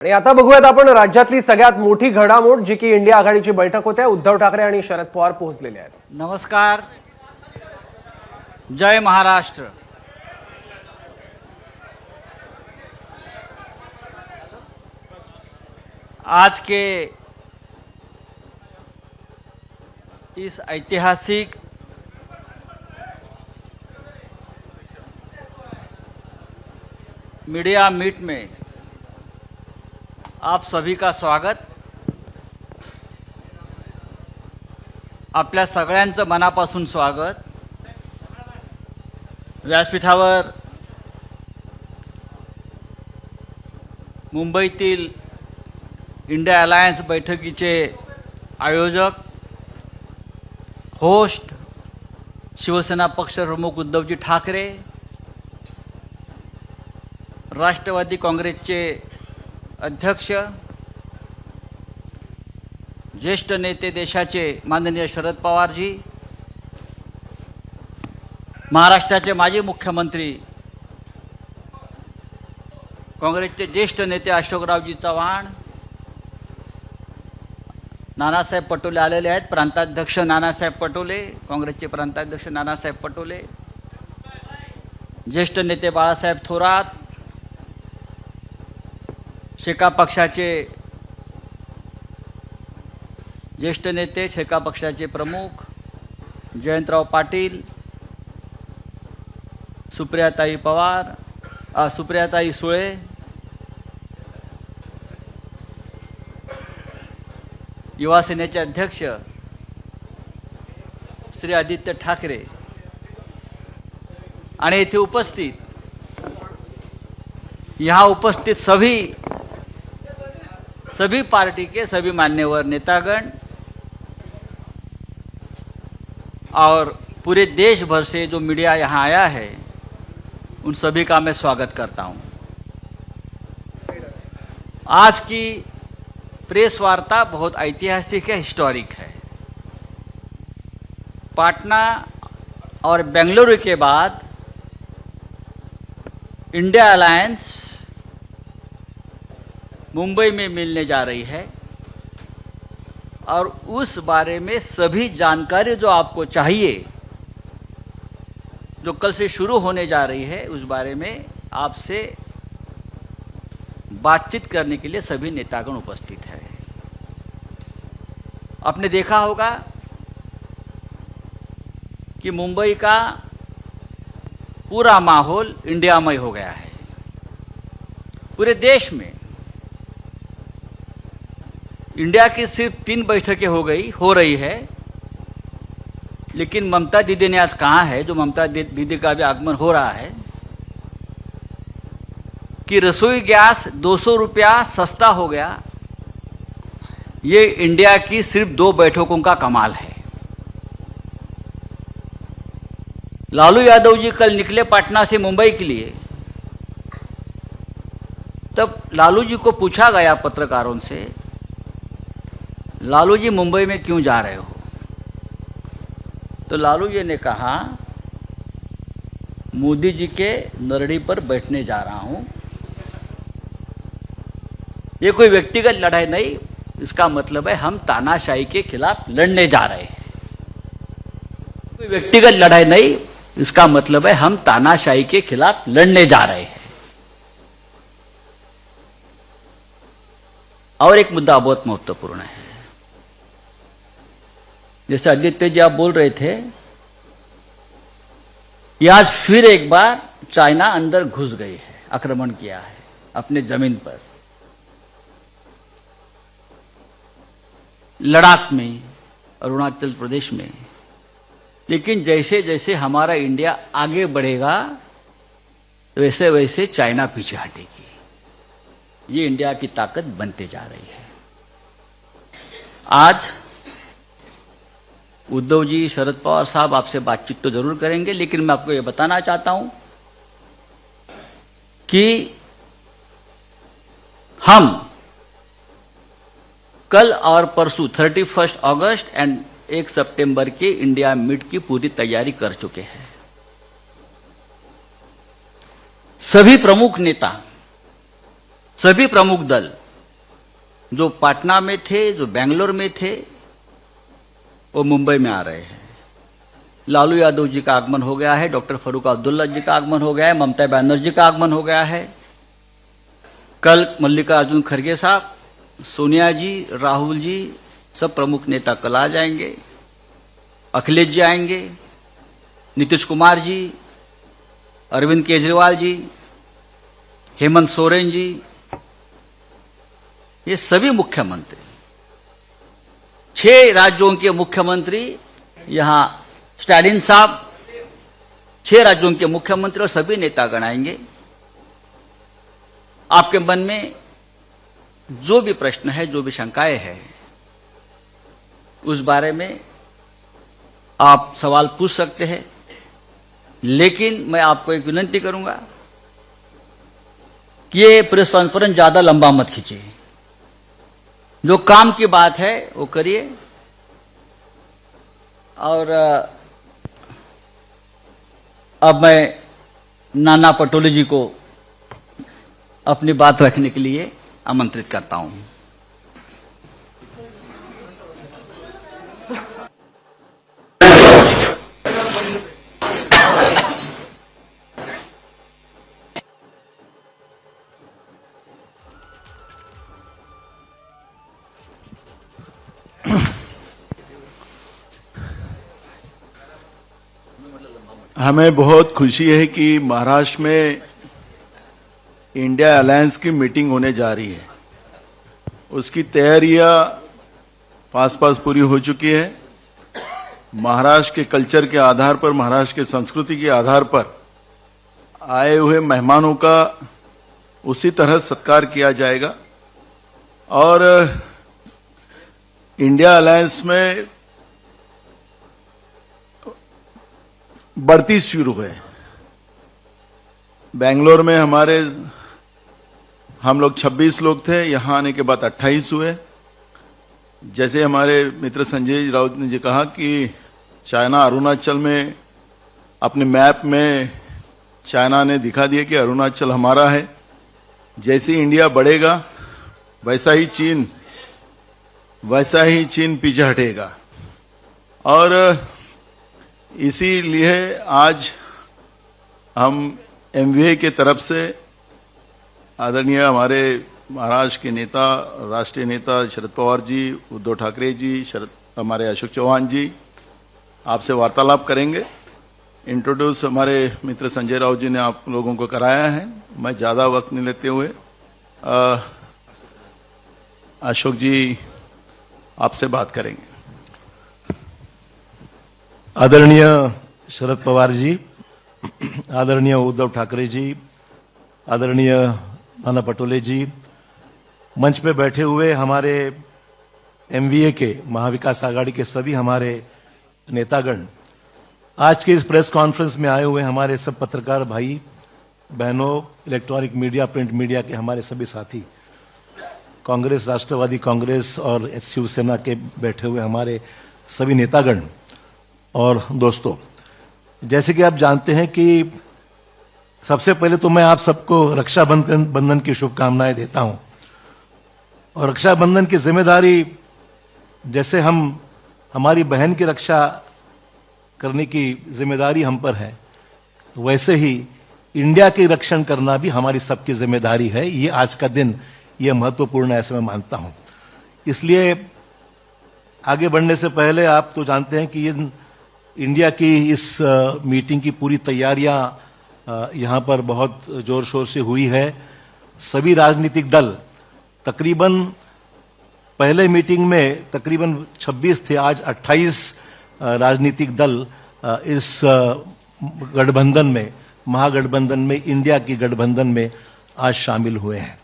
आणि आता बघूयात आपण राज्यातली सगळ्यात मोठी घडामोड जी की इंडिया आघाडीची बैठक होते। उद्धव ठाकरे आणि शरद पवार पोहोचलेले आहेत। नमस्कार, जय महाराष्ट्र। आज के इस ऐतिहासिक मीडिया मीट में आप सभी का स्वागत। आपल्या सगळ्यांचं मनापासून स्वागत। व्यासपीठावर मुंबईतील इंडिया अलायन्स बैठकीचे आयोजक, होस्ट शिवसेना पक्षप्रमुख उद्धवजी ठाकरे, राष्ट्रवादी काँग्रेसचे अध्यक्ष, ज्येष्ठ नेते देशाचे माननीय शरद पवारजी, महाराष्ट्राचे माजी मुख्यमंत्री काँग्रेसचे ज्येष्ठ नेते अशोकरावजी चव्हाण, नानासाहेब पटोले आलेले आहेत। प्रांताध्यक्ष नानासाहेब पटोले, काँग्रेसचे प्रांताध्यक्ष नानासाहेब पटोले, ज्येष्ठ नेते बाळासाहेब थोरात, शेका पक्षाचे ज्येष्ठ नेते, शेका पक्षाचे प्रमुख जयंतराव पाटील, सुप्रियाताई पवार, सुप्रियाताई सुळे, युवा सेनेचे अध्यक्ष श्री आदित्य ठाकरे आणि इथे उपस्थित सभी पार्टी के सभी मान्यवर नेतागण और पूरे देश भर से जो मीडिया यहाँ आया है, उन सभी का मैं स्वागत करता हूँ। आज की प्रेस वार्ता बहुत ऐतिहासिक है, हिस्टोरिक है। पटना और बेंगलुरु के बाद इंडिया अलायंस मुंबई में मिलने जा रही है और उस बारे में सभी जानकारी जो आपको चाहिए, जो कल से शुरू होने जा रही है, उस बारे में आपसे बातचीत करने के लिए सभी नेतागण उपस्थित है। आपने देखा होगा कि मुंबई का पूरा माहौल इंडियामय हो गया है। पूरे देश में इंडिया की सिर्फ 3 बैठकें हो रही है, लेकिन ममता दीदी ने आज कहा है, जो ममता दीदी का भी आगमन हो रहा है, कि रसोई गैस 200 रुपया सस्ता हो गया। ये इंडिया की सिर्फ 2 बैठकों का कमाल है। लालू यादव जी कल निकले पटना से मुंबई के लिए, तब लालू जी को पूछा गया पत्रकारों से, लालू जी मुंबई में क्यों जा रहे हो? तो लालू जी ने कहा, मोदी जी के नरड़ी पर बैठने जा रहा हूं। ये कोई व्यक्तिगत लड़ाई नहीं, इसका मतलब है हम तानाशाही के खिलाफ लड़ने जा रहे हैं। कोई व्यक्तिगत लड़ाई नहीं, इसका मतलब है हम तानाशाही के खिलाफ लड़ने जा रहे हैं। और एक मुद्दा बहुत महत्वपूर्ण है। जैसे आदित्य जी आप बोल रहे थे, ये आज फिर एक बार चाइना अंदर घुस गई है, आक्रमण किया है अपने जमीन पर। लद्दाख में, अरुणाचल प्रदेश में। लेकिन जैसे जैसे हमारा इंडिया आगे बढ़ेगा, वैसे वैसे चाइना पीछे हटेगी। ये इंडिया की ताकत बनते जा रही है। आज उद्धव जी, शरद पवार साहब आपसे बातचीत तो जरूर करेंगे, लेकिन मैं आपको ये बताना चाहता हूं कि हम कल और परसों 31 अगस्त एंड 1 सितंबर के इंडिया मीट की पूरी तैयारी कर चुके हैं। सभी प्रमुख नेता, सभी प्रमुख दल जो पटना में थे, जो बेंगलोर में थे, वो मुंबई में आ रहे हैं। लालू यादव जी का आगमन हो गया है, डॉक्टर फारूक अब्दुल्ला जी का आगमन हो गया है, ममता बनर्जी का आगमन हो गया है। कल मल्लिकार्जुन खड़गे साहब, सोनिया जी, राहुल जी, सब प्रमुख नेता कल आ जाएंगे। अखिलेश जी आएंगे, नीतीश कुमार जी, अरविंद केजरीवाल जी, हेमंत सोरेन जी, ये सभी मुख्यमंत्री, 6 राज्यों के मुख्यमंत्री यहां, स्टालिन साहब, 6 राज्यों के मुख्यमंत्री और सभी नेतागण आएंगे। आपके मन में जो भी प्रश्न है, जो भी शंकाएं हैं, उस बारे में आप सवाल पूछ सकते हैं, लेकिन मैं आपको एक विनती करूंगा कि ये प्रेस कॉन्फ्रेंस ज्यादा लंबा मत खींचिए। जो काम की बात है वो करिए। और अब मैं नाना पटोले जी को अपनी बात रखने के लिए आमंत्रित करता हूं। हमें बहुत खुशी है कि महाराष्ट्र में इंडिया अलायंस की मीटिंग होने जा रही है। उसकी तैयारियां पास पूरी हो चुकी है। महाराष्ट्र के कल्चर के आधार पर, महाराष्ट्र के संस्कृति के आधार पर आए हुए मेहमानों का उसी तरह सत्कार किया जाएगा। और इंडिया अलायंस में बढ़ती शुरू है। बेंगलोर में हम लोग 26 लोग थे, यहां आने के बाद 28 हुए। जैसे हमारे मित्र संजय राउत ने जी कहा कि चाइना अरुणाचल में अपने मैप में चाइना ने दिखा दिया कि अरुणाचल हमारा है। जैसे इंडिया बढ़ेगा वैसा ही चीन पीछे हटेगा। और इसीलिए आज हम एमवीए के तरफ से आदरणीय हमारे महाराष्ट्र के नेता, राष्ट्रीय नेता शरद पवार जी, उद्धव ठाकरे जी, हमारे अशोक चौहान जी आपसे वार्तालाप करेंगे। इंट्रोड्यूस हमारे मित्र संजय राउत जी ने आप लोगों को कराया है। मैं ज्यादा वक्त नहीं लेते हुए अशोक जी आपसे बात करेंगे। आदरणीय शरद पवार जी, आदरणीय उद्धव ठाकरे जी, आदरणीय नाना पटोले जी, मंच पे बैठे हुए हमारे एमवीए के, महाविकास आघाड़ी के सभी हमारे नेतागण, आज के इस प्रेस कॉन्फ्रेंस में आए हुए हमारे सब पत्रकार भाई बहनों, इलेक्ट्रॉनिक मीडिया, प्रिंट मीडिया के हमारे सभी साथी, कांग्रेस, राष्ट्रवादी कांग्रेस और शिवसेना के बैठे हुए हमारे सभी नेतागण और दोस्तों, जैसे कि आप जानते हैं कि सबसे पहले तो मैं आप सबको रक्षाबंधन की शुभकामनाएं देता हूं। और रक्षाबंधन की जिम्मेदारी, जैसे हमारी बहन की रक्षा करने की जिम्मेदारी हम पर है, वैसे ही इंडिया की रक्षण करना भी हमारी सबकी जिम्मेदारी है। ये आज का दिन ये महत्वपूर्ण है, ऐसे मैं मानता हूं। इसलिए आगे बढ़ने से पहले आप तो जानते हैं कि इंडिया की इस मीटिंग की पूरी तैयारियां यहां पर बहुत जोर शोर से हुई है। सभी राजनीतिक दल तकरीबन, पहले मीटिंग में तकरीबन 26 थे, आज 28 राजनीतिक दल इस गठबंधन में, महागठबंधन में, इंडिया की गठबंधन में आज शामिल हुए हैं।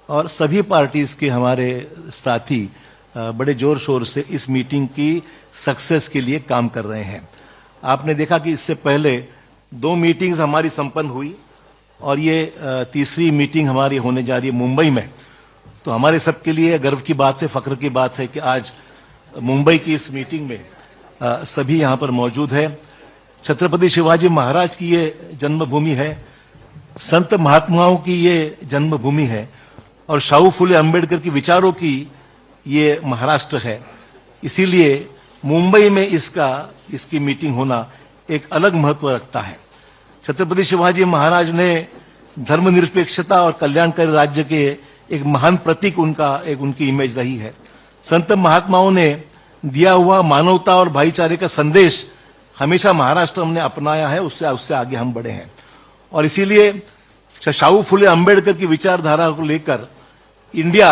और सभी पार्टीज के हमारे साथी बड़े जोर शोर से इस मीटिंग की सक्सेस के लिए काम कर रहे हैं। आपने देखा कि इससे पहले 2 मीटिंग्स हमारी संपन्न हुई और ये तीसरी मीटिंग हमारी होने जा रही है मुंबई में। तो हमारे सबके लिए गर्व की बात है, फख्र की बात है कि आज मुंबई की इस मीटिंग में सभी यहां पर मौजूद है। छत्रपति शिवाजी महाराज की ये जन्मभूमि है, संत महात्माओं की ये जन्मभूमि है और शाहू फुले अंबेडकर के विचारों की ये महाराष्ट्र है। इसीलिए मुंबई में इसकी मीटिंग होना एक अलग महत्व रखता है। छत्रपति शिवाजी महाराज ने धर्मनिरपेक्षता और कल्याणकारी राज्य के एक महान प्रतीक उनकी इमेज रही है। संत महात्माओं ने दिया हुआ मानवता और भाईचारे का संदेश हमेशा महाराष्ट्र हमने अपनाया है, उससे आगे हम बढ़े हैं। और इसीलिए शाहू फुले अंबेडकर की विचारधारा को लेकर इंडिया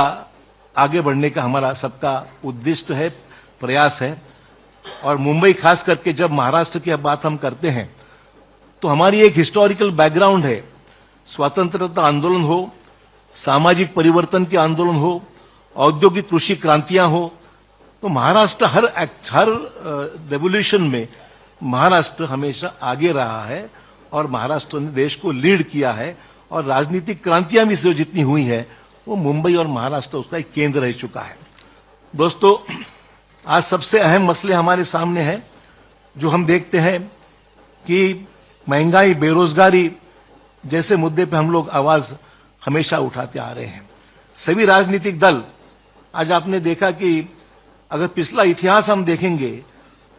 आगे बढ़ने का हमारा सबका उद्देश्य है, प्रयास है। और मुंबई खास करके जब महाराष्ट्र की बात हम करते हैं तो हमारी एक हिस्टोरिकल बैकग्राउंड है। स्वतंत्रता आंदोलन हो, सामाजिक परिवर्तन के आंदोलन हो, औद्योगिक कृषि क्रांतियां हो, तो महाराष्ट्र हर रेवोल्यूशन में महाराष्ट्र हमेशा आगे रहा है और महाराष्ट्र ने देश को लीड किया है। और राजनीतिक क्रांतियां भी जो जितनी हुई है वो मुंबई और महाराष्ट्र उसका एक केंद्र रह चुका है। दोस्तों, आज सबसे अहम मसले हमारे सामने हैं जो हम देखते हैं कि महंगाई, बेरोजगारी जैसे मुद्दे पे हम लोग आवाज हमेशा उठाते आ रहे हैं। सभी राजनीतिक दल, आज आपने देखा कि अगर पिछला इतिहास हम देखेंगे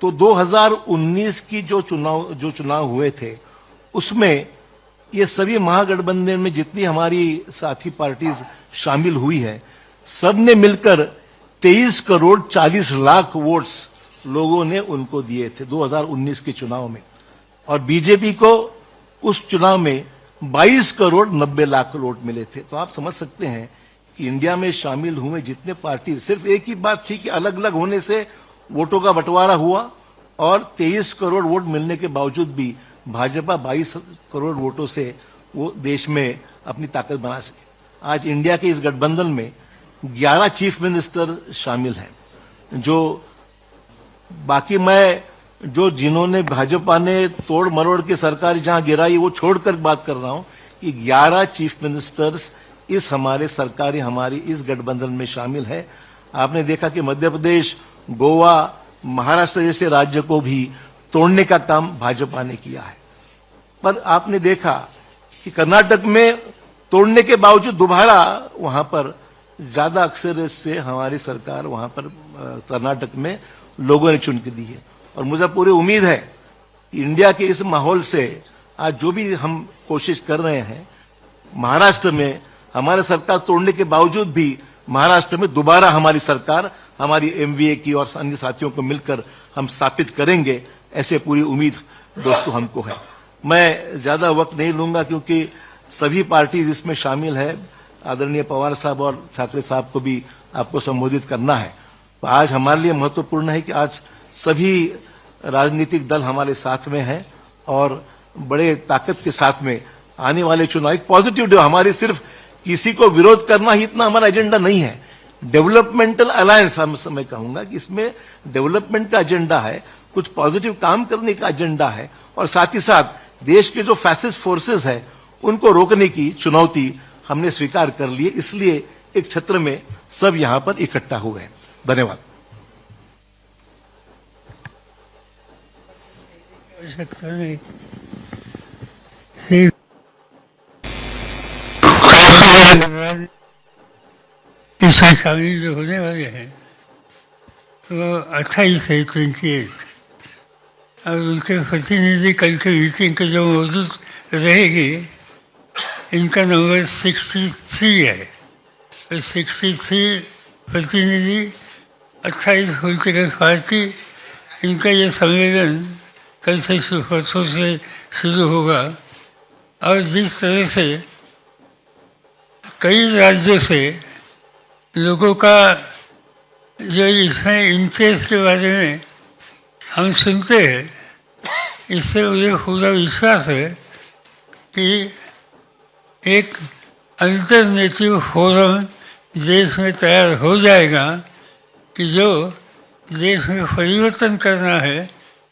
तो 2019 की जो चुनाव हुए थे उसमें ये सभी महागठबंधन में जितनी हमारी साथी पार्टीज शामिल हुई है, सबने मिलकर 23 करोड़ 40 लाख वोट्स लोगों ने उनको दिए थे 2019 के चुनाव में। और बीजेपी को उस चुनाव में 22 करोड़ 90 लाख वोट मिले थे। तो आप समझ सकते हैं कि इंडिया में शामिल हुए जितने पार्टी, सिर्फ एक ही बात थी कि अलग अलग होने से वोटों का बंटवारा हुआ और 23 करोड़ वोट मिलने के बावजूद भी भाजपा 22 करोड़ वोटों से वो देश में अपनी ताकत बना सके। आज इंडिया के इस गठबंधन में 11 चीफ मिनिस्टर शामिल हैं, जो बाकी जिन्होंने भाजपा ने तोड़ मरोड़ की सरकार जहां गिराई वो छोड़कर बात कर रहा हूं कि 11 चीफ मिनिस्टर्स हमारी इस गठबंधन में शामिल है। आपने देखा कि मध्य प्रदेश, गोवा, महाराष्ट्र जैसे राज्य को भी तोड़ने का काम भाजपा ने किया है। पर आपने देखा कि कर्नाटक में तोड़ने के बावजूद दोबारा वहां पर ज्यादा अक्सरियत से हमारी सरकार वहां पर कर्नाटक में लोगों ने चुन के दी है। और मुझे पूरी उम्मीद है कि इंडिया के इस माहौल से आज जो भी हम कोशिश कर रहे हैं, महाराष्ट्र में हमारे सरकार तोड़ने के बावजूद भी महाराष्ट्र में दोबारा हमारी सरकार, हमारी एमवीए की और अन्य साथियों को मिलकर हम स्थापित करेंगे, ऐसे पूरी उम्मीद दोस्तों हमको है। मैं ज्यादा वक्त नहीं लूंगा क्योंकि सभी पार्टीज इसमें शामिल है। आदरणीय पवार साहब और ठाकरे साहब को भी आपको संबोधित करना है। तो आज हमारे लिए महत्वपूर्ण है कि आज सभी राजनीतिक दल हमारे साथ में हैं और बड़े ताकत के साथ में आने वाले चुनाव एक पॉजिटिव डे। हमारी सिर्फ किसी को विरोध करना ही इतना हमारा एजेंडा नहीं है, डेवलपमेंटल अलायंस मैं कहूंगा कि इसमें डेवलपमेंट का एजेंडा है, कुछ पॉजिटिव काम करने का एजेंडा है और साथ ही साथ देश के जो फैसिस्ट फोर्सेस है उनको रोकने की चुनौती हमने स्वीकार कर ली। इसलिए एक छत्र में सब यहां पर इकट्ठा हुए हैं। धन्यवाद। इसमें शामिल जो होने वाले हैं वो 28 है, 28, और उनके प्रतिनिधि कल के मीटिंग के जो मौजूद रहेगी, इनका नंबर 63 है। तो 63 प्रतिनिधि, 28 पॉलिटिकल पार्टी, इनका ये सम्मेलन कल से परसों से शुरू होगा। और जिस तरह से कई राज्यों से लोगों का जो इसमें इंटरेस्ट के बारे में हम सुनते हैं, इससे मुझे पूरा विश्वास है कि एक अल्टरनेटिव फोरम देश में तैयार हो जाएगा कि जो देश में परिवर्तन करना है,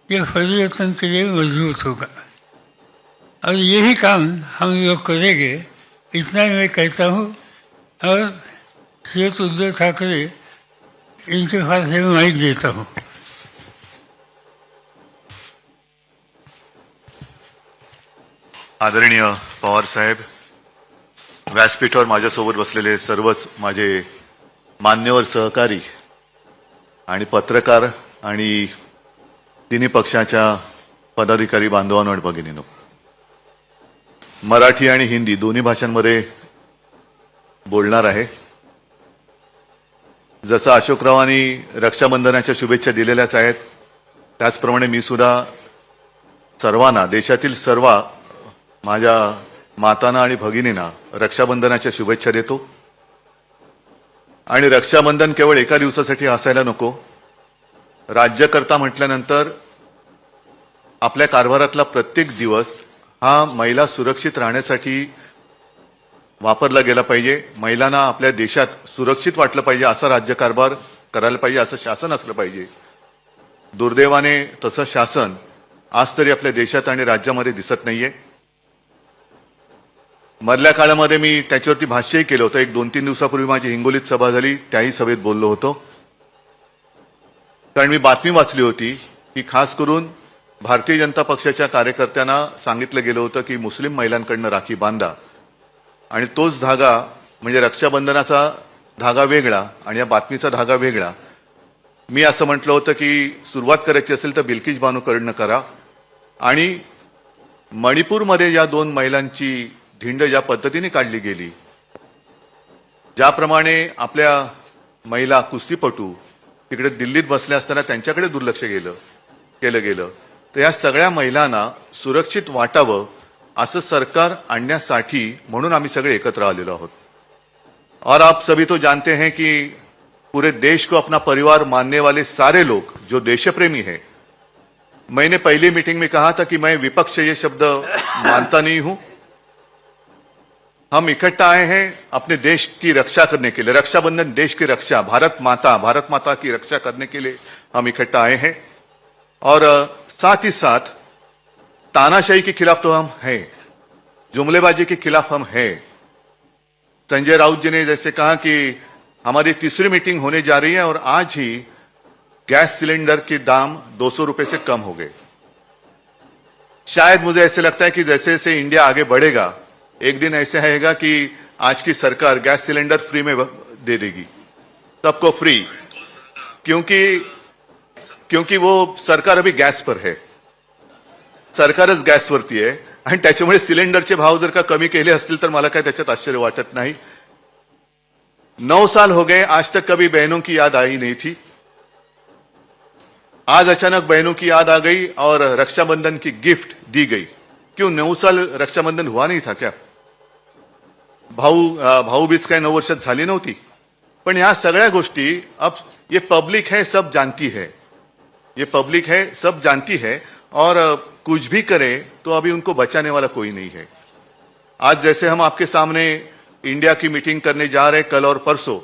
ये परिवर्तन के लिए मजबूत होगा। और यही काम हम लोग करेंगे, इतना मैं कहता हूँ। और श्री उद्धव ठाकरे, इनके पास मैं माइक देता हूँ। आदरणीय पवार साहेब, व्यासपीठावर माझ्यासोबत बसलेले सर्वच माझे मान्यवर सहकारी आणि पत्रकार आणि तिन्ही पक्षाच्या पदाधिकारी बांधवांनो आणि भगिनींनो, मराठी आणि हिंदी दोन्ही भाषांमध्ये बोलणार आहे. जसं अशोकरावांनी रक्षाबंधनाच्या शुभेच्छा दिलेल्याच आहेत, त्याचप्रमाणे मी सुद्धा सर्वांना, देशातील सर्व माझ्या मातांना आणि भगिनींना रक्षाबंधनाच्या शुभेच्छा देतो. आणि रक्षाबंधन केवळ एका दिवसासाठी असायला नको. राज्यकर्ता म्हटल्यानंतर आपल्या कारभारातला प्रत्येक दिवस हा महिला सुरक्षित राहण्यासाठी वापरला गेला पाहिजे. महिलांना आपल्या देशात सुरक्षित वाटलं पाहिजे, असा राज्यकारभार करायला पाहिजे, असं शासन असलं पाहिजे. दुर्दैवाने तसं शासन आज तरी आपल्या देशात आणि राज्यामध्ये दिसत नाहीये. मधल्या काळामध्ये मी त्याच्यावरती भाष्यही केलं होतं. 1-2-3 दिवसापूर्वी माझी हिंगोलीत सभा झाली, त्याही सभेत बोललो होतो. कारण मी बातमी वाचली होती की खास करून भारतीय जनता पक्षाच्या कार्यकर्त्यांना सांगितलं गेलं होतं की मुस्लिम महिलांकडनं राखी बांधा, आणि तोच धागा म्हणजे रक्षाबंधनाचा धागा वेगळा आणि या बातमीचा धागा वेगळा. मी असं म्हटलं होतं की सुरुवात करायची असेल तर बिल्किस बानूकडनं करा. आणि मणिपूरमध्ये या 2 महिलांची धिंड ज्या पद्धतीने काढली गेली, ज्याप्रमाणे आपल्या महिला कुस्तीपटू तिकडे दिल्लीत बसल्या असताना त्यांच्याकडे दुर्लक्ष केलं गेलं, तर या सगळ्या महिलांना सुरक्षित वाटावं असं सरकार आणण्यासाठी म्हणून आम्ही सगळे एकत्र आलेलो आहोत. और आप सभी तो जानते हैं कि पूरे देश को अपना परिवार मानने वाले सारे लोग जो देशप्रेमी हैं, मैंने पहली मीटिंग में कहा था कि मैं विपक्ष ये शब्द मानता नहीं हूं. हम इकट्ठा आए हैं अपने देश की रक्षा करने के लिए. रक्षाबंधन देश की रक्षा, भारत माता की रक्षा करने के लिए हम इकट्ठा आए हैं. और साथ ही साथ तानाशाही के खिलाफ तो हम हैं, जुमलेबाजी के खिलाफ हम हैं. संजय राउत जी ने जैसे कहा कि हमारी तीसरी मीटिंग होने जा रही है और आज ही गैस सिलेंडर के दाम 200 रुपए से कम हो गए. शायद मुझे ऐसे लगता है कि जैसे जैसे इंडिया आगे बढ़ेगा, एक दिन ऐसे आएगा कि आज की सरकार गैस सिलेंडर फ्री में दे देगी, सबको फ्री. क्योंकि वो सरकार अभी गॅस पर है, सरकारच गॅसवरती आहे. आणि त्याच्यामुळे सिलेंडरचे भाव जर का कमी केले असतील तर मला काय त्याच्यात आश्चर्य वाटत नाही. 9 साल हो गए, आज तक कभी बहनों की याद आई नहीं थी. आज अचानक बहनों की याद आ गई और रक्षाबंधन की गिफ्ट दी गई. क्यों 9 साल रक्षाबंधन हुआ नहीं था क्या? भाऊबीज काय 9 वर्षात झाली नव्हती. पण ह्या सगळ्या गोष्टी अब ये पब्लिक है, सब जानती है. ये पब्लिक है, सब जानती है. और कुछ भी करे तो अभी उनको बचाने वाला कोई नहीं है. आज जैसे हम आपके सामने इंडिया की मीटिंग करने जा रहे हैं कल और परसों,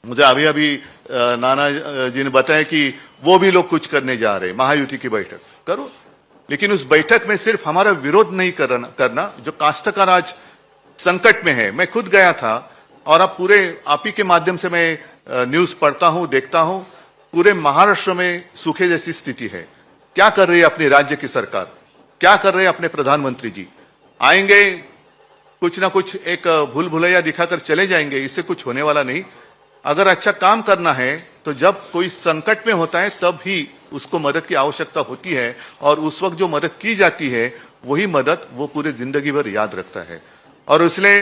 मुझे अभी नाना जी ने बताया कि वो भी लोग कुछ करने जा रहे हैं, महायुति की बैठक करो. लेकिन उस बैठक में सिर्फ हमारा विरोध नहीं करना. जो काश्तकार आज संकट में है, मैं खुद गया था और अब पूरे आप ही के माध्यम से मैं न्यूज पढ़ता हूं, देखता हूं. पूरे महाराष्ट्र में सूखे जैसी स्थिति है. क्या कर रही है अपने राज्य की सरकार, क्या कर रहे हैं अपने प्रधानमंत्री जी? आएंगे कुछ ना कुछ एक भूल भुलैया दिखाकर चले जाएंगे, इससे कुछ होने वाला नहीं. अगर अच्छा काम करना है तो जब कोई संकट में होता है तब ही उसको मदद की आवश्यकता होती है, और उस वक्त जो मदद की जाती है वही मदद वो पूरे जिंदगी भर याद रखता है. और इसलिए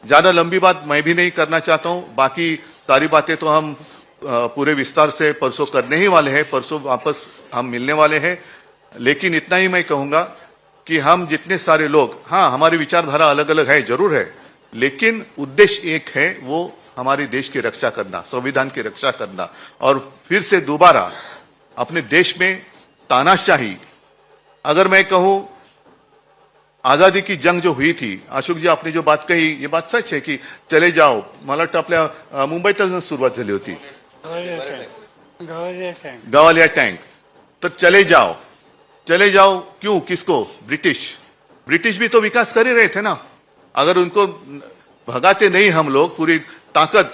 ज्यादा लंबी बात मैं भी नहीं करना चाहता हूं. बाकी सारी बातें तो हम पूरे विस्तार से परसों करने ही वाले हैं, परसों वापस हम मिलने वाले हैं. लेकिन इतना ही मैं कहूंगा कि हम जितने सारे लोग, हां हमारी विचारधारा अलग अलग है, जरूर है, लेकिन उद्देश्य एक है, वो हमारे देश की रक्षा करना, संविधान की रक्षा करना. और फिर से दोबारा अपने देश में तानाशाही, अगर मैं कहूं आजादी की जंग जो हुई थी, अशोक जी आपने जो बात कही ये बात सच है कि चले जाओ, मला वाटतं आपल्या मुंबईतच सुरुवात झाली होती गवालिया टँक. तर चले जाओ क्यों, किसको? ब्रिटिश भी तो विकास कर ही रहे थे ना. अगर उनको भगाते नहीं हम लोग, पूरी ताकत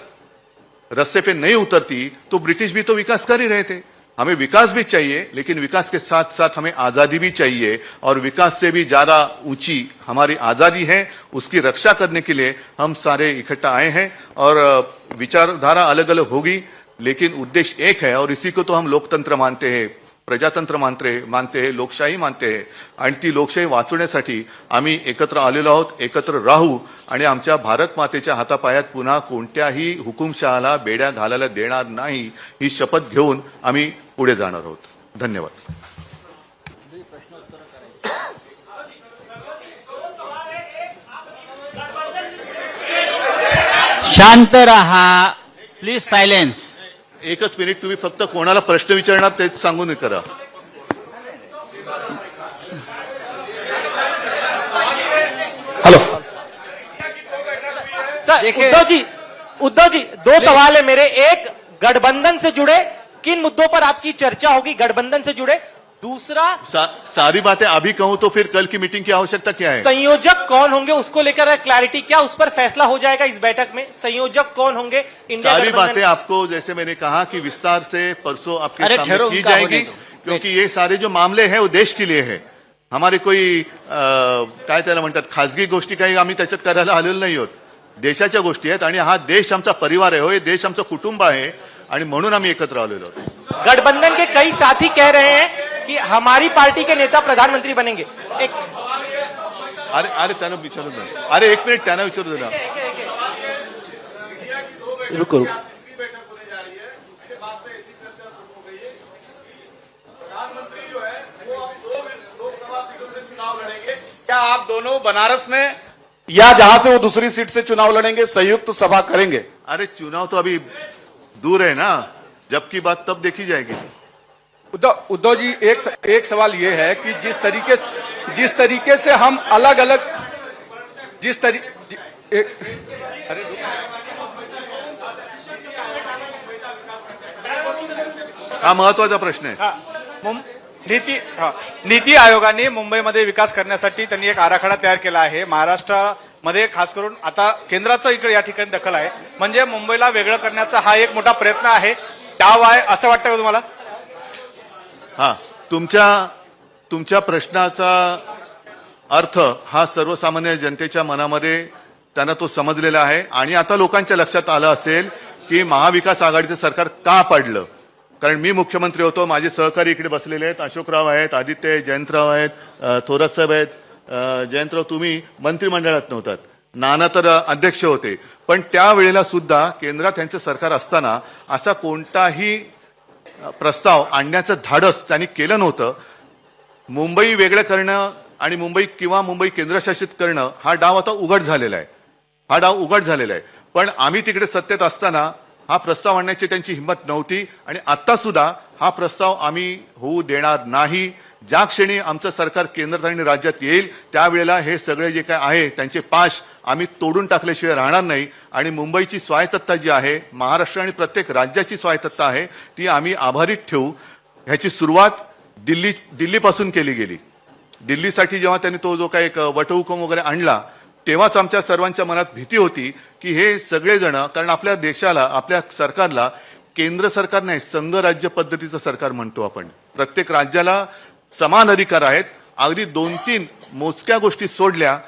रस्ते पे नहीं उतरती तो ब्रिटिश भी तो विकास कर ही रहे थे. हमें विकास भी चाहिए, लेकिन विकास के साथ साथ हमें आजादी भी चाहिए, और विकास से भी ज्यादा ऊंची हमारी आजादी है। उसकी रक्षा करने के लिए हम सारे इकट्ठा आए हैं, और विचारधारा अलग अलग होगी, लेकिन उद्देश्य एक है, और इसी को तो हम लोकतंत्र मानते हैं, प्रजातंत्र मानते हैं, लोकशाही मानते हैं, आणि ती लोकशाही वाचवण्यासाठी आम्ही एकत्र आलेलो आहोत, एकत्र राहू, आणि आमच्या भारत मातेच्या हातापायात पुन्हा कोणत्याही हुकुमशहाला बेड्या घालायला देणार नाही, ही शपथ घेऊन आम्ही पुढे जाणार आहोत. धन्यवाद. शांत रहा, प्लीज सायलेन्स. एकच मिनिट, तुम्ही फक्त कोणाला प्रश्न विचारणार तेच सांगून करा. Hello sir. देखिए- उद्धव जी दो सवाल है मेरे. एक, गठबंधन से जुड़े किन मुद्दों पर आपकी चर्चा होगी, गठबंधन से जुड़े. दूसरा, सारी बातें अभी कहूं तो फिर कल की मीटिंग की आवश्यकता क्या है? संयोजक कौन होंगे उसको लेकर क्लैरिटी, क्या उस पर फैसला हो जाएगा इस बैठक में? संयोजक कौन होंगे इंडिया सारी गठबंधन? बातें आपको, जैसे मैंने कहा कि विस्तार से परसों आपके अरे सामने ठहरो, की उनका जाएगी, होने दो. क्योंकि ये सारे जो मामले हैं वो देश के लिए है. हमारे कोई काय त्याला म्हणतात खासगी गोष्टी काही आम्ही त्याच्यात करायला आलेलो नाही आहोत. देशाच्या गोष्टी आहेत, आणि हा देश आमचा परिवार आहे, हो, हे देश आमचं कुटुंब आहे, आणि म्हणून आम्ही एकत्र आलेलो आहोत. गठबंधन के कई साथी कह रहे हैं कि हमारी पार्टी के नेता प्रधानमंत्री बनेंगे. एक अरे त्यांना विचारू दे. अरे एक मिनिट, त्यांना विचारू दे ना. रुको. क्या आप दोनों बनारस में या जहां से वो दूसरी सीट से चुनाव लड़ेंगे संयुक्त सभा करेंगे? अरे चुनाव तो अभी दूर है ना, जब की बात तब देखी जाएगी. उद्धव जी, एक सवाल ये है कि जिस तरीके से हम अलग अलग हा महत्वाचा प्रश्न आहे. नीती आयोगाने मुंबईमध्ये विकास करण्यासाठी त्यांनी एक आराखडा तयार केला आहे. महाराष्ट्रामध्ये खास करून आता केंद्राचं इकडे या ठिकाणी दखल आहे, म्हणजे मुंबईला वेगळं करण्याचा हा एक मोठा प्रयत्न आहे. त्याव आहे असं वाटतं का तुम्हाला? हा, तुमच्या प्रश्नाचा अर्थ हा सर्वसामान्य जनतेच्या मनामध्ये त्यांना तो समजलेला आहे, आणि आता लोकांच्या लक्षात आलं असेल की महाविकास आघाडीचं सरकार का पडलं. कारण मी मुख्यमंत्री होतो, माझे सहकारी इकडे बसलेले आहेत, अशोकराव आहेत, आदित्य जयंतराव आहेत, थोरात साहेब आहेत. जयंतराव, तुम्ही मंत्रिमंडळात नव्हतात, नाना तर अध्यक्ष होते, पण त्यावेळेला सुद्धा केंद्रात त्यांचं सरकार असताना असा कोणताही प्रस्ताव आणण्याचं धाडस त्यांनी केलं नव्हतं. मुंबई वेगळं करणं आणि मुंबई केंद्रशासित करणं हा डाव आता उघड झालेला आहे. पण आम्ही तिकडे सत्तेत असताना हा प्रस्ताव आणण्याची त्यांची हिंमत नव्हती, आणि आता सुद्धा हा प्रस्ताव आम्ही होऊ देणार नाही. ज्या क्षणी आमचं सरकार केंद्रात आणि राज्यात येईल त्यावेळेला हे सगळे जे काय आहे त्यांचे पाश आम्ही तोडून टाकल्याशिवाय राहणार नाही, आणि मुंबईची स्वायत्तता जी आहे, महाराष्ट्र आणि प्रत्येक राज्याची स्वायत्तता आहे, ती आम्ही आभारीत ठेवू. ह्याची सुरुवात दिल्लीपासून केली गेली. दिल्लीसाठी जेव्हा त्यांनी तो जो काही एक वटहुकूम वगैरे आणला, तेव्हाच आमच्या सर्वांच्या मनात भीती होती की हे सगळेजण, कारण आपल्या देशाला, आपल्या सरकारला केंद्र सरकार नाही, संघ राज्य पद्धतीचं सरकार म्हणतो आपण. प्रत्येक राज्याला समान अधिकार आहेत. अगदी 2-3 मोजक्या गोष्टी सोडल्या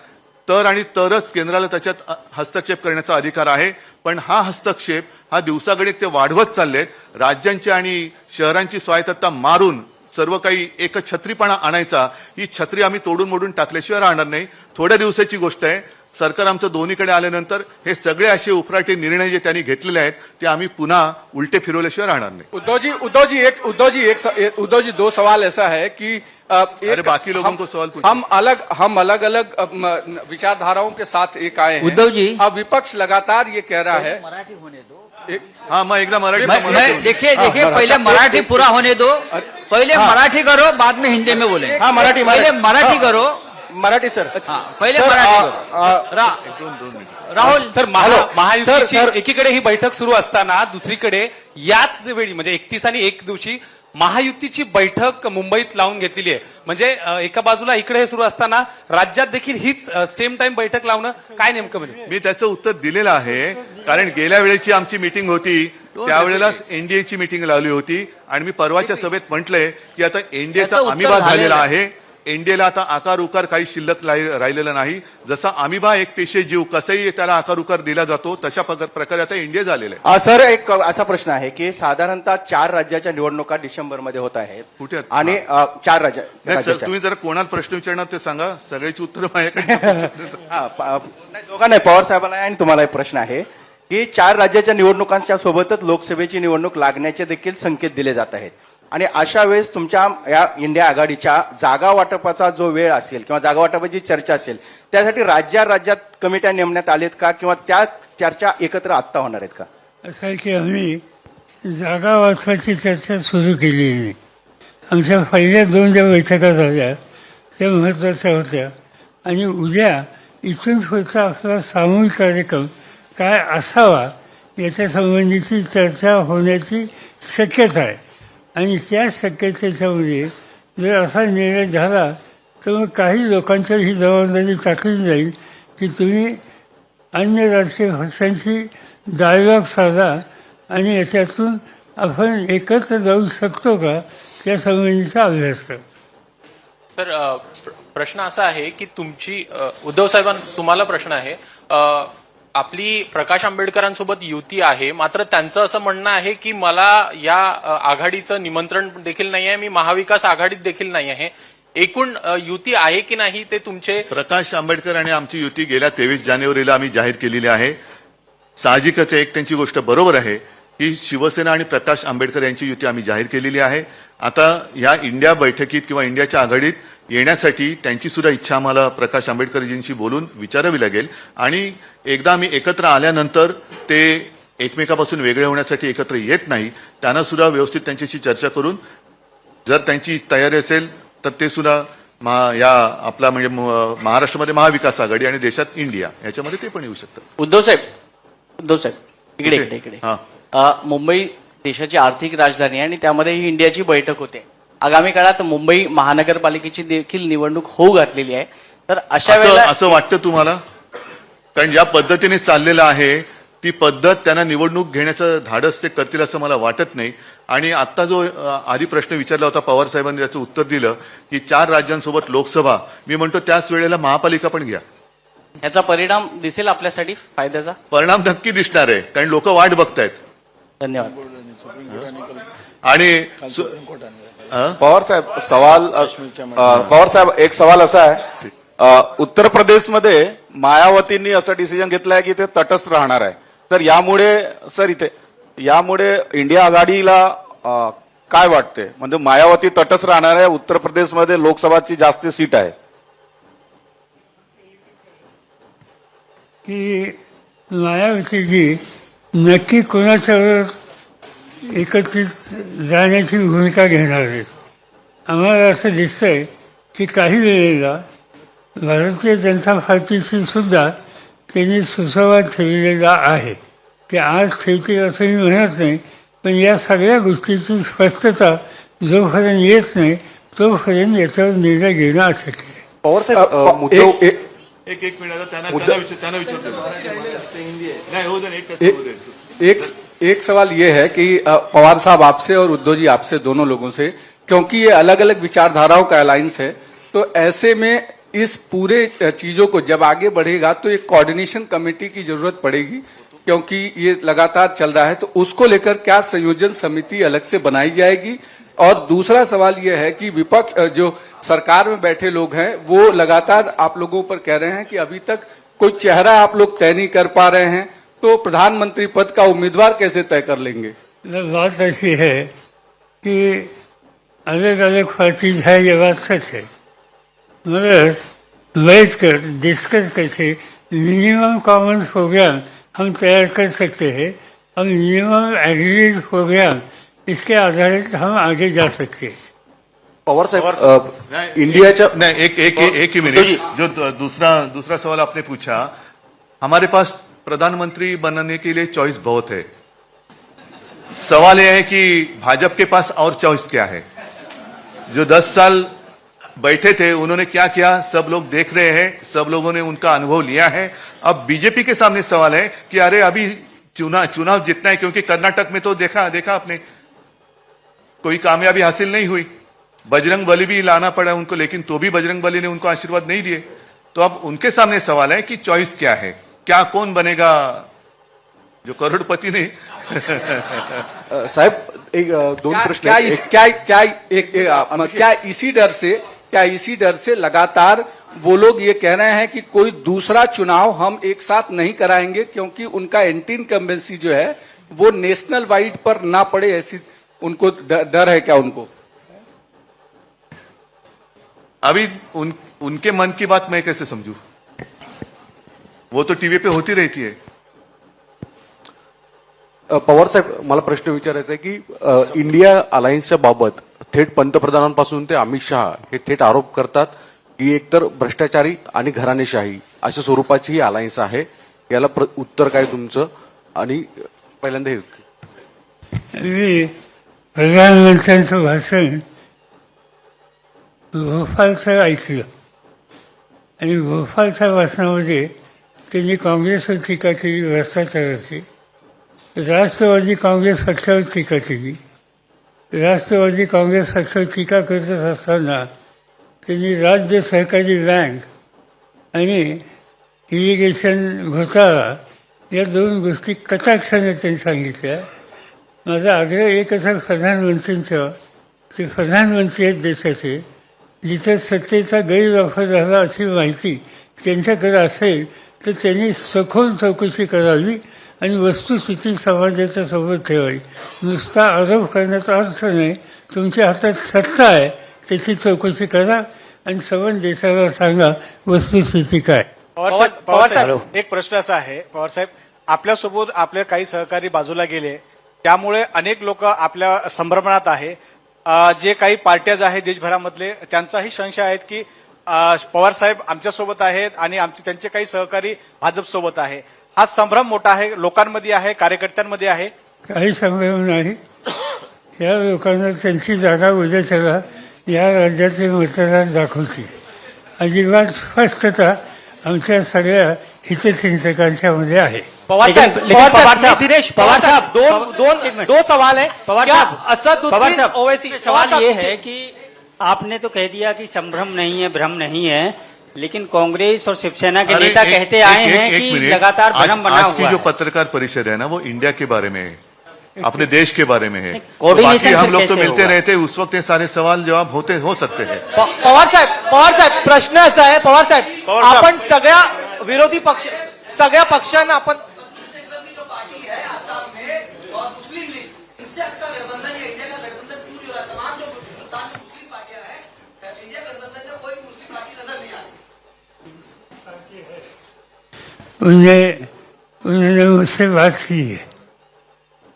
तरच केंद्राला त्याच्यात हस्तक्षेप करण्याचा अधिकार आहे. पण हा हस्तक्षेप हा दिवसागणिक ते वाढवत चाललेत. राज्यांची आणि शहरांची स्वायत्तता मारून सर्व काही एकछत्रीपणा आणायचा, ही छत्री आम्ही तोडून मोडून टाकल्याशिवाय राहणार नाही. थोड्या दिवसाची गोष्ट आहे. सरकार आमचं दोन्हीकडे आल्यानंतर हे सगळे असे उफराटे निर्णय जे त्यांनी घेतलेले आहेत ते आम्ही पुन्हा उलटे फिरवल्याशिवाय राहणार नाही. उद्धव जी 2 सवाल ऐसा है कि अरे बाकी लोगों को सवाल पूछो. हम अलग अलग विचारधाराओं के साथ एक आए हैं. उद्धव जी, अब विपक्ष लगातार ये कह रहा है. मराठी होने दो. हाँ, मैं एकदम मराठी देखिए पहले मराठी पूरा होने दो. पहले मराठी करो, बाद में हिंदी में बोले. हाँ, मराठी पहले मराठी करो. मराठी सर. हाँ, पहिले मराठी करो. राहुल सर, महायुतीची एकीकडे ही बैठक सुरू असताना दुसरीकडे याच वेळी म्हणजे 31 आणि 1 दिवशी महायुतीची बैठक मुंबईत लावून घेतलेली आहे. म्हणजे एका बाजूला इकडे हे सुरू असताना राज्यात देखील हीच सेम टाइम बैठक लावणं काय नेमकं म्हणजे? मी त्याचं उत्तर दिलेलं आहे. कारण गेल्या वेळेची आमची मीटिंग होती त्यावेळेलाच एनडीएची मीटिंग लावली होती आणि मी परवाच्या सभेत म्हटलंय की आता एनडीएचा अमिबा झालेला आहे. एनडीएला आता आकार उकार काही शिल्लक राहिलेला नाही. जसा अमिबा एक पेशे जीव कसंही त्याला आकार उकार दिला जातो तशा प्रकारे आता एनडीए झालेलं आहे. सर, एक असा प्रश्न आहे की साधारणतः 4 राज्याच्या निवडणुका डिसेंबरमध्ये होत आहेत कुठे आणि 4 नाही सर, राज्याच्या तुम्ही जरा कोणाला प्रश्न विचारणार ते सांगा. सगळ्याची उत्तरं माझ्याकडे. दोघांना पवार साहेबांना आणि तुम्हाला एक प्रश्न आहे की 4 राज्याच्या निवडणुकांच्या सोबतच लोकसभेची निवडणूक लागण्याचे देखील संकेत दिले जात आहेत आणि अशा वेळेस तुमच्या या इंडिया आघाडीच्या जागा वाटपाचा जो वेळ असेल किंवा जागा वाटपाची चर्चा असेल त्यासाठी राज्यात कमिट्या नेमण्यात आलेत का किंवा त्या चर्चा एकत्र आत्ता होणार आहेत का? असं आहे की आम्ही जागा वाचवायची चर्चा सुरू केलेली नाही. आमच्या पहिल्या 2 ज्या बैठका झाल्या त्या महत्त्वाच्या होत्या आणि उद्या इथून पुढचा आपला सामूहिक कार्यक्रम काय असावा याच्या संबंधीची चर्चा होण्याची शक्यता आहे आणि त्या शक्यतेच्यामध्ये जर असा निर्णय झाला तर मग काही लोकांच्या ही जबाबदारी टाकली जाईल की तुम्ही अन्य राजकीय पक्षांशी डायलॉग साधा आणि याच्यातून आपण एकत्र जाऊ शकतो का या संबंधीचा अभ्यास करा. तर प्रश्न असा आहे की तुमची उद्धव साहेबांना तुम्हाला प्रश्न आहे. आपली प्रकाश आंबेडकरांसोबत युती आहे मात्र त्यांचं असं म्हणणं आहे की मला या आघाडीचं निमंत्रण देखील नाही आहे, मी महाविकास आघाडीत देखील नाही आहे. एकूण युती आहे की नाही ते तुमचे? प्रकाश आंबेडकर आणि आमची युती गेल्या 23 जानेवारीला आम्ही जाहीर केलेली आहे. साहजिकच एक त्यांची गोष्ट बरोबर आहे की शिवसेना आणि प्रकाश आंबेडकर यांची युती आम्ही जाहीर केलेली आहे. आता या इंडिया बैठकीत किंवा इंडियाच्या आघाडीत येण्यासाठी त्यांची सुद्धा इच्छा आम्हाला प्रकाश आंबेडकरजींशी बोलून विचारावी लागेल आणि एकदा आम्ही एकत्र आल्यानंतर ते एकमेकापासून वेगळे होण्यासाठी एकत्र येत नाही. त्यांना सुद्धा व्यवस्थित त्यांच्याशी चर्चा करून जर त्यांची तयारी असेल तर ते सुद्धा या आपला म्हणजे महाराष्ट्रामध्ये महाविकास आघाडी आणि देशात इंडिया याच्यामध्ये ते पण येऊ शकतात. उद्धव साहेब इकडे मुंबई देशाची आर्थिक राजधानी आहे आणि त्यामध्ये ही इंडियाची बैठक होते. आगामी काळात मुंबई महानगरपालिकेची देखील निवडणूक होऊ घातलेली आहे. तर अशा वेळेला असं वाटतं तुम्हाला? कारण ज्या पद्धतीने चाललेलं आहे ती पद्धत त्यांना निवडणूक घेण्याचं धाडस ते करतील असं मला वाटत नाही. आणि आता जो आधी प्रश्न विचारला होता पवार साहेबांनी त्याचं उत्तर दिलं की 4 राज्यांसोबत लोकसभा, मी म्हणतो त्याच वेळेला महापालिका पण घ्या. याचा परिणाम दिसेल आपल्यासाठी फायद्याचा? परिणाम नक्की दिसणार आहे कारण लोक वाट बघतायत. धन्यवाद. आणि पवार साहेब एक सवाल असा आहे, उत्तर प्रदेशमध्ये मायावतींनी असं डिसिजन घेतलंय की ते तटस्थ राहणार आहे. तर यामुळे इंडिया आघाडीला काय वाटते? म्हणजे मायावती तटस्थ राहणार आहे, उत्तर प्रदेशमध्ये लोकसभाची जास्त सीट आहे. की मायावतीजी नक्की कोणाच्यावर एकत्रित जाण्याची भूमिका घेणार आहेत. आम्हाला असं दिसतंय की काही वेळेला भारतीय जनता पार्टीशी सुद्धा त्यांनी सुसंवाद ठेवलेला आहे की आज ठेवतील असं मी म्हणत नाही, पण या सगळ्या गोष्टीची स्पष्टता जोपर्यंत येत नाही तोपर्यंत याच्यावर निर्णय घेणं अशक्य आहे. पवार साहेब एक मिनिट त्यांना विचारतो. नाही होऊ दे. एक सवाल ये है कि पवार साहब आपसे और उद्धव जी आपसे दोनों लोगों से, क्योंकि ये अलग अलग विचारधाराओं का अलायंस है, तो ऐसे में इस पूरे चीजों को जब आगे बढ़ेगा तो एक कोऑर्डिनेशन कमेटी की जरूरत पड़ेगी क्योंकि ये लगातार चल रहा है. तो उसको लेकर क्या संयोजन समिति अलग से बनाई जाएगी? और दूसरा सवाल यह है कि विपक्ष जो सरकार में बैठे लोग हैं वो लगातार आप लोगों पर कह रहे हैं कि अभी तक कोई चेहरा आप लोग तय नहीं कर पा रहे हैं, तो प्रधानमंत्री पद का उम्मीदवार कैसे तय कर लेंगे? बात ऐसी है कि अलग अलग पार्टीज है, ये बात सच है, मगर बैठ कर डिस्कस करके मिनिमम कॉमन प्रोग्राम हम तैयार कर सकते हैं और मिनिमम एग्रीड प्रोग्राम इसके आधारित हम आगे जा सकते हैं. पवार साहेब इंडियाच्या नहीं एक ही मिनट. जो दूसरा सवाल आपने पूछा, हमारे पास प्रधानमंत्री बनने के लिए चॉइस बहुत है. सवाल यह है कि भाजपा के पास और चॉइस क्या है? जो 10 साल बैठे थे उन्होंने क्या किया सब लोग देख रहे हैं, सब लोगों ने उनका अनुभव लिया है। अब बीजेपी के सामने सवाल है कि अरे अभी चुनाव जीतना है, क्योंकि कर्नाटक में तो देखा आपने कोई कामयाबी हासिल नहीं हुई। बजरंग बली भी लाना पड़ा उनको, लेकिन तो भी बजरंग बली ने उनको आशीर्वाद नहीं दिए। तो अब उनके सामने सवाल है कि चॉइस क्या है, क्या कौन बनेगा जो करोड़पति ने साहेब एक दोन प्रश्न क्या इसी डर से लगातार वो लोग ये कह रहे हैं कि कोई दूसरा चुनाव हम एक साथ नहीं कराएंगे, क्योंकि उनका एंटी इनकम्बेंसी जो है वो नेशनल वाइड पर ना पड़े, ऐसी उनको डर है क्या उनको? अभी उनके मन की बात मैं कैसे समझू? वो तो टीव्ही पे होती रहती है। पवार साहेब, मला प्रश्न विचारायचा आहे की इंडिया अलायन्सच्या बाबत थेट पंतप्रधानांपासून ते अमित शहा हे थेट आरोप करतात की एकतर भ्रष्टाचारी आणि घराणेशाही अशा स्वरूपाची ही अलायन्स आहे। याला उत्तर काय तुमचं? आणि पहिल्यांदा हे प्रधानमंत्र्यांचं भाषण भोपाळचं ऐकलं आणि भोपाळच्या भाषणामध्ये त्यांनी काँग्रेसवर टीका केली, भ्रष्टाचाराची। राष्ट्रवादी काँग्रेस पक्षावर टीका केली। राष्ट्रवादी काँग्रेस पक्षावर टीका करत असताना त्यांनी राज्य सहकारी बँक आणि इरिगेशन घोटाळा या दोन गोष्टी कटाक्षाने त्यांनी सांगितल्या। माझा आग्रह एकच आहे प्रधानमंत्र्यांचा, ते प्रधानमंत्री आहेत देशाचे, जिथे सत्तेचा गैरवापर झाला अशी माहिती त्यांच्याकडे असेल तर त्यांनी सखोल चौकशी करावी आणि वस्तुस्थिती समाजाच्या समोर ठेवावी। नुसता आरोप करण्याचा अर्थ नाही, तुमच्या हातात सत्ता आहे, त्याची चौकशी करा आणि सवन देशाला सांगा वस्तुस्थिती काय। पवार साहेब, एक प्रश्न असा आहे पवार साहेब, आपल्यासोबत आपले काही सहकारी बाजूला गेले, त्यामुळे अनेक लोक आपल्या संभ्रमणात आहे। जे काही पार्ट्याज आहेत देशभरामधले त्यांचाही संशय आहेत की पवार साहेब आमच्यासोबत आहेत आणि त्यांचे काही सहकारी भाजपसोबत आहे। हा संभ्रम मोठा आहे, लोकांमध्ये आहे, कार्यकर्त्यांमध्ये आहे। काही संभ्रम नाही, या लोकांना त्यांची जागा उद्याच्याला या राज्याचे मतदार दाखवतील। अजिबात स्पष्टता आमच्या सगळ्या हितचिंतकांच्या मध्ये आहे। दिनेश पवार साहब, दो सवाल है। असदुद्दीन ओवैसी, सवाल ये है कि आपने तो कह दिया कि संभ्रम नहीं है, भ्रम नहीं है, लेकिन कांग्रेस और शिवसेना के नेता कहते आए हैं कि लगातार भ्रम बना हुआ है। आज की जो पत्रकार परिषद है ना, वो इंडिया के बारे में है, अपने देश के बारे में है। कोऑर्डिनेशन हम लोग तो मिलते रहते, उस वक्त ये सारे सवाल जवाब हो सकते हैं। पवार साहेब प्रश्न असा आहे, पवार साहेब आपण सगळ्या विरोधी पक्ष, सगळ्या पक्षांना आपण उन्होंने मुझसे बात की है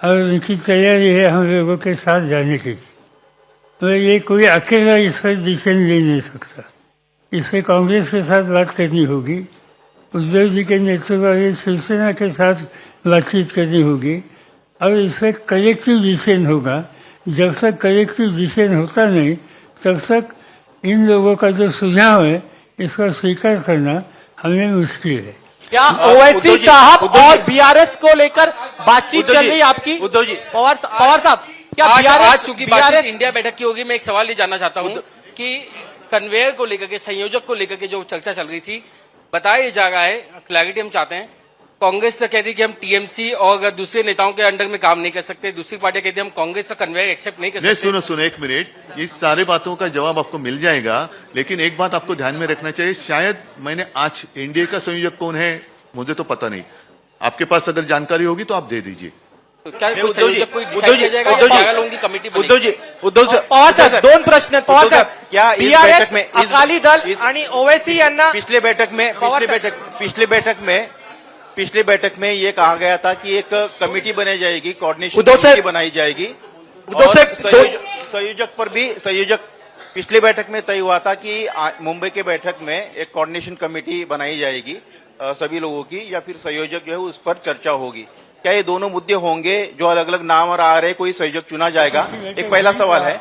और उनकी तैयारी है हम लोगों के साथ जाने की। तो ये कोई अकेला इस पर डिसीजन ले नहीं सकता, इस पर कांग्रेस के साथ बात करनी होगी, उद्धव जी के नेतृत्व वाली शिवसेना के साथ बातचीत करनी होगी और इस पर कलेक्टिव डिसीजन होगा। जब तक कलेक्टिव डिसीजन होता नहीं तब तक इन लोगों का जो सुझाव है इसको स्वीकार करना हमें मुश्किल है। क्या ओवैसी साहब और बीआरएस को लेकर बातचीत चल रही है आपकी? उद्धव जी, पवार साहब, क्या आज चूंकि बातचीत इंडिया बैठक की होगी, मैं एक सवाल ये जानना चाहता हूं कि कन्वेयर को लेकर के, संयोजक को लेकर के जो चर्चा चल रही थी, बताया ये जा रहा है, क्लैरिटी हम चाहते हैं। कांग्रेस से कहती कि हम टीएमसी और दूसरे नेताओं के अंडर में काम नहीं कर सकते, दूसरी पार्टी कहती हम कांग्रेस का कन्वेयर एक्सेप्ट नहीं कर सकते। सुनो एक मिनट, इस सारे बातों का जवाब आपको मिल जाएगा, लेकिन एक बात आपको ध्यान में रखना चाहिए। शायद मैंने आज एनडीए का संयोजक कौन है मुझे तो पता नहीं, आपके पास अगर जानकारी होगी तो आप दे दीजिए। उद्धव जी, पवार साहेब दोन प्रश्न। पवार साहेब, या बीआरएस में अकाली दल आणि ओवैसी यांना पिछले बैठक में ये कहा गया था कि एक कमेटी बनाई जाएगी, कोऑर्डिनेशन कमेटी बनाई जाएगी। संयोजक पिछली बैठक में तय हुआ था कि मुंबई के बैठक में एक कोऑर्डिनेशन कमेटी बनाई जाएगी सभी लोगों की, या फिर संयोजक जो है उस पर चर्चा होगी। क्या ये दोनों मुद्दे होंगे जो अलग अलग नाम और आ रहे, कोई संयोजक चुना जाएगा? एक पहला सवाल है।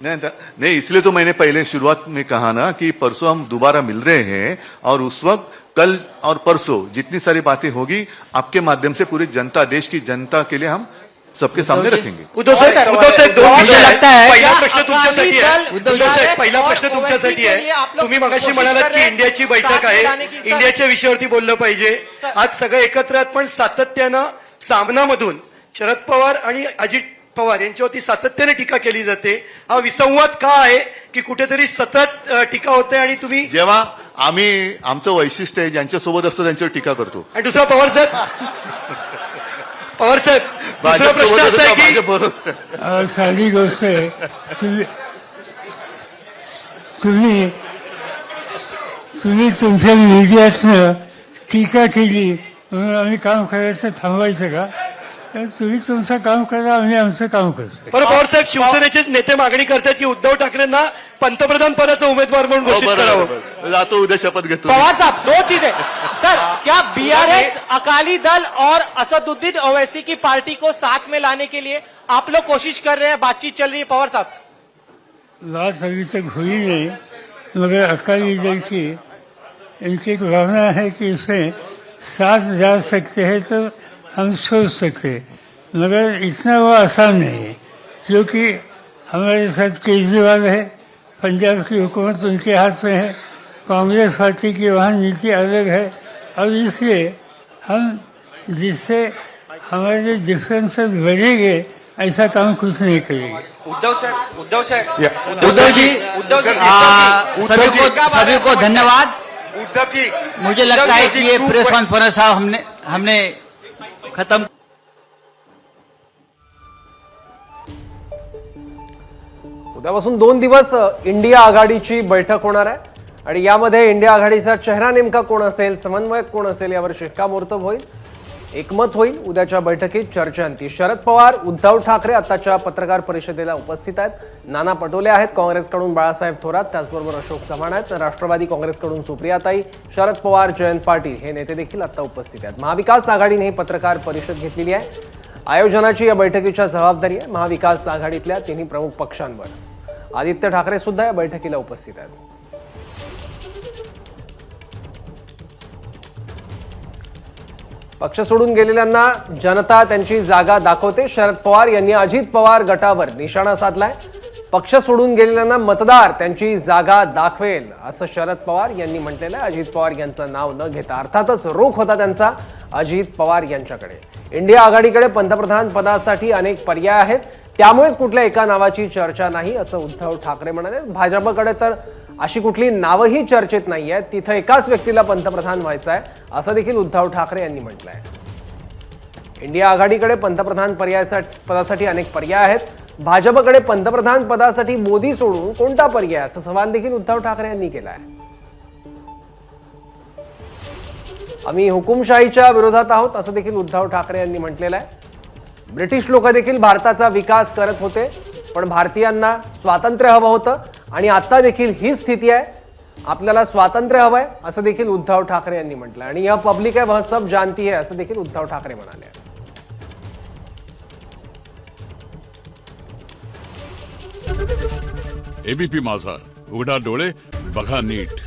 नहीं, इसलिए तो मैंने पहले शुरुआत में कहा ना कि परसों हम दोबारा मिल रहे हैं और उस वक्त कल और परसों जितनी सारी बातें होगी आपके माध्यम से पूरी जनता, देश की जनता के लिए हम सबके सामने रखेंगे. उद्धव साहेब मुझे लगता है पहिला प्रश्न तुमच्यासाठी आहे. उद्धव साहेब पहिला प्रश्न तुमच्यासाठी आहे. तुम्ही मगाशी म्हणालात की इंडियाची बैठक आहे, इंडियाच्या विषयावरती बोललं पाहिजे. आज सगळे एकत्र आहेत, पण सातत्यानं सामनामधून शरद पवार आणि अजित पवार यांच्यावरती सातत्याने टीका केली जाते. हा विसंवाद का आहे की कुठेतरी सतत टीका होते आणि तुम्ही जेव्हा आम्ही आमचं वैशिष्ट्य आहे ज्यांच्यासोबत असतो त्यांच्यावर टीका करतो. आणि दुसरा पवार साहेब दुसरा प्रश्न असा आहे की साधी गोष्ट आहे, तुम्ही तुमच्या मीडियातनं टीका केली म्हणून आम्ही काम करायचं थांबवायचं का? तुम्ही तुमचं काम करा, आम्ही आमचं काम करतो. बरं पवार साहेब, शिवसेनेचे नेते मागणी करतात की उद्धव ठाकरेंना पंतप्रधान पदाचा उमेदवार म्हणून घोषित करावं. जातो उद्या शपथ घेतो. पवार साहब, दो चीजें सर, क्या बीआरएस, अकाली दल और असदुद्दीन ओवैसी की पार्टी को साथ में लाने के लिए आप लोग कोशिश कर रहे हैं, बातचीत चल रही है? पवार साहब, बात अभी तक हुई नहीं, मगर अकाली दल की इनकी एक भावना है कि इसमें साथ जा सकते हैं तो हम सोच सकते हैं, मगर इतना वो आसान नहीं है, क्योंकि हमारे साथ केजरीवाल है, पंजाब की हुकूमत उनके हाथ में है, कांग्रेस पार्टी की वहाँ नीति अलग है, और इसलिए हम जिससे हमारे डिफरेंसेस बढ़ेंगे ऐसा काम कुछ नहीं करेंगे. उद्धव साहब, सभी को धन्यवाद. उद्धव जी, मुझे लगता है कि ये प्रेस कॉन्फ्रेंस हमने खत्म. उद्यापासून 2 दिवस इंडिया आघाडीची बैठक होणार आहे आणि यामध्ये इंडिया आघाडीचा चेहरा नेमका कोण असेल, समन्वयक कोण असेल यावर शिक्कामोर्तब होईल, एकमत होईल. उद्याच्या बैठकीत चर्चांती. शरद पवार, उद्धव ठाकरे आताच्या पत्रकार परिषदेला उपस्थित आहेत. नाना पटोले आहेत, काँग्रेसकडून बाळासाहेब थोरात, त्याचबरोबर अशोक चव्हाण आहेत. राष्ट्रवादी काँग्रेसकडून सुप्रियाताई, शरद पवार, जयंत पाटील हे नेते देखील आता उपस्थित आहेत. महाविकास आघाडीने ही पत्रकार परिषद घेतलेली आहे. आयोजनाची या बैठकीच्या जबाबदारी आहे महाविकास आघाडीतल्या तिन्ही प्रमुख पक्षांवर. आदित्य ठाकरे सुद्धा या बैठकीला उपस्थित आहेत. पक्ष सोडून गेलेल्यांना जनता त्यांची जागा दाखवते. शरद पवार यांनी अजित पवार गटावर निशाणा साधलाय. पक्ष सोडून गेलेल्यांना मतदार त्यांची जागा दाखवेल असं शरद पवार यांनी म्हटलेलं आहे. अजित पवार यांचं नाव न घेता अर्थातच रोख होता त्यांचा अजित पवार यांच्याकडे. इंडिया आघाडीकडे पंतप्रधान पदासाठी अनेक पर्याय आहेत, त्यामुळेच कुठल्या एका नावाची चर्चा नाही असं उद्धव ठाकरे म्हणाले. भाजपकडे तर अशी कुठली नावही चर्चेत नाही आहेत, तिथं एकाच व्यक्तीला पंतप्रधान व्हायचं आहे असं देखील उद्धव ठाकरे यांनी म्हटलं आहे. इंडिया आघाडीकडे पंतप्रधान पदासाठी अनेक पर्याय आहेत, भाजपकडे पंतप्रधान पदासाठी मोदी सोडून कोणता पर्याय असा सवाल देखील उद्धव ठाकरे यांनी केला आहे. आम्ही हुकुमशाहीच्या विरोधात आहोत असं देखील उद्धव ठाकरे यांनी म्हटलेलं आहे. ब्रिटिश लोक देखील भारताचा विकास करत होते, पण भारतीयांना स्वातंत्र्य हवं होतं आणि आता देखील ही स्थिती आहे. आपल्याला स्वातंत्र्य हवंय असं देखील उद्धव ठाकरे यांनी म्हटलं. आणि यह पब्लिक है वह सब जानती है असं देखील उद्धव ठाकरे म्हणाले. एबीपी माझा, उघडा डोळे बघा नीट.